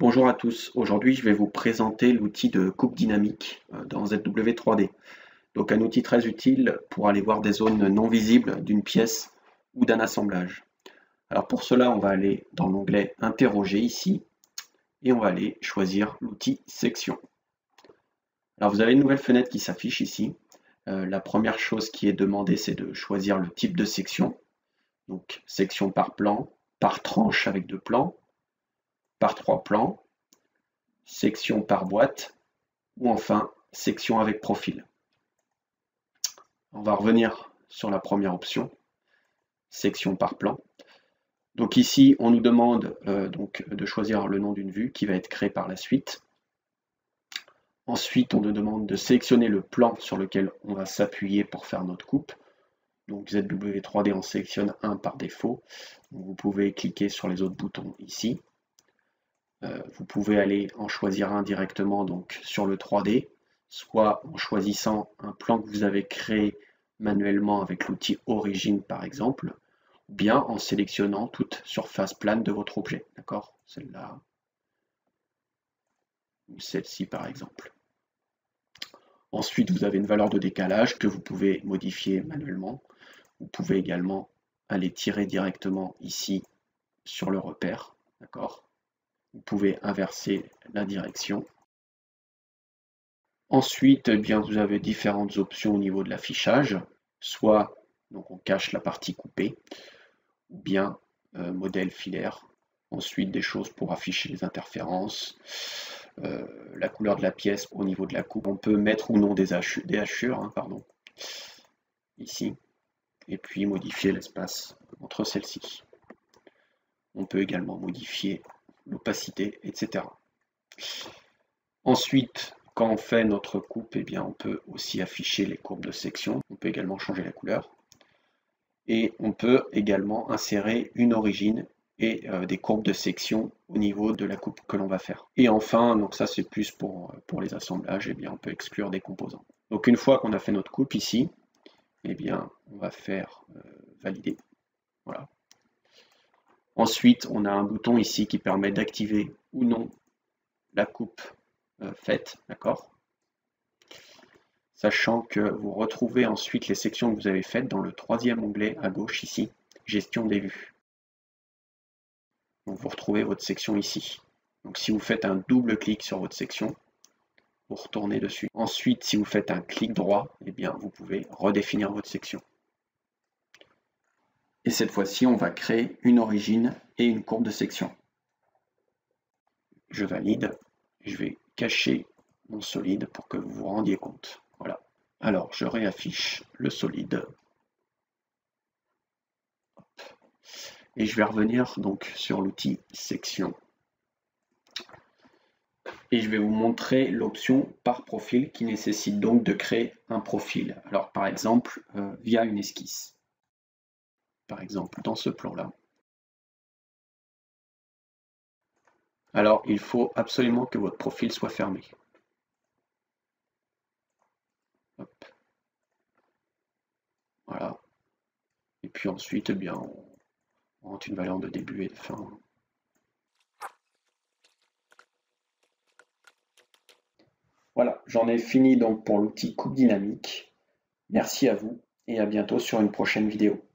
Bonjour à tous, aujourd'hui je vais vous présenter l'outil de coupe dynamique dans ZW3D. Donc un outil très utile pour aller voir des zones non visibles d'une pièce ou d'un assemblage. Alors pour cela on va aller dans l'onglet Interroger ici et on va aller choisir l'outil Section. Alors vous avez une nouvelle fenêtre qui s'affiche ici. La première chose qui est demandée c'est de choisir le type de section. Donc section par plan, par tranche avec 2 plans, par 3 plans, section par boîte, ou enfin section avec profil. On va revenir sur la première option, section par plan. Donc ici, on nous demande donc de choisir le nom d'une vue qui va être créée par la suite. Ensuite, on nous demande de sélectionner le plan sur lequel on va s'appuyer pour faire notre coupe. Donc ZW3D en sélectionne un par défaut. Donc, vous pouvez cliquer sur les autres boutons ici. Vous pouvez aller en choisir un directement donc sur le 3D, soit en choisissant un plan que vous avez créé manuellement avec l'outil Origine par exemple, ou bien en sélectionnant toute surface plane de votre objet, d'accord? Celle-là, ou celle-ci par exemple. Ensuite, vous avez une valeur de décalage que vous pouvez modifier manuellement. Vous pouvez également aller tirer directement ici sur le repère, d'accord? Vous pouvez inverser la direction. Ensuite, eh bien, vous avez différentes options au niveau de l'affichage, soit donc on cache la partie coupée, ou bien modèle filaire. Ensuite, des choses pour afficher les interférences, la couleur de la pièce au niveau de la coupe. On peut mettre ou non des hachures, pardon, ici, et puis modifier l'espace entre celles-ci. On peut également modifier l'opacité, etc. Ensuite, quand on fait notre coupe, eh bien, on peut aussi afficher les courbes de section. On peut également changer la couleur. Et on peut également insérer une origine et des courbes de section au niveau de la coupe que l'on va faire. Et enfin, donc ça c'est plus pour les assemblages, eh bien, on peut exclure des composants. Donc une fois qu'on a fait notre coupe ici, eh bien, on va faire valider. Voilà. Ensuite, on a un bouton ici qui permet d'activer ou non la coupe faite, d'accord? Sachant que vous retrouvez ensuite les sections que vous avez faites dans le troisième onglet à gauche ici, Gestion des vues. Donc vous retrouvez votre section ici. Donc si vous faites un double clic sur votre section, vous retournez dessus. Ensuite, si vous faites un clic droit, eh bien vous pouvez redéfinir votre section. Et cette fois-ci, on va créer une origine et une courbe de section. Je valide. Je vais cacher mon solide pour que vous vous rendiez compte. Voilà. Alors, je réaffiche le solide. Et je vais revenir donc sur l'outil section. Et je vais vous montrer l'option par profil qui nécessite donc de créer un profil. Alors par exemple, via une esquisse. Par exemple, dans ce plan-là. Alors il faut absolument que votre profil soit fermé. Hop. Voilà. Et puis ensuite, eh bien, on rentre une valeur de début et de fin. Voilà, j'en ai fini donc pour l'outil coupe dynamique. Merci à vous et à bientôt sur une prochaine vidéo.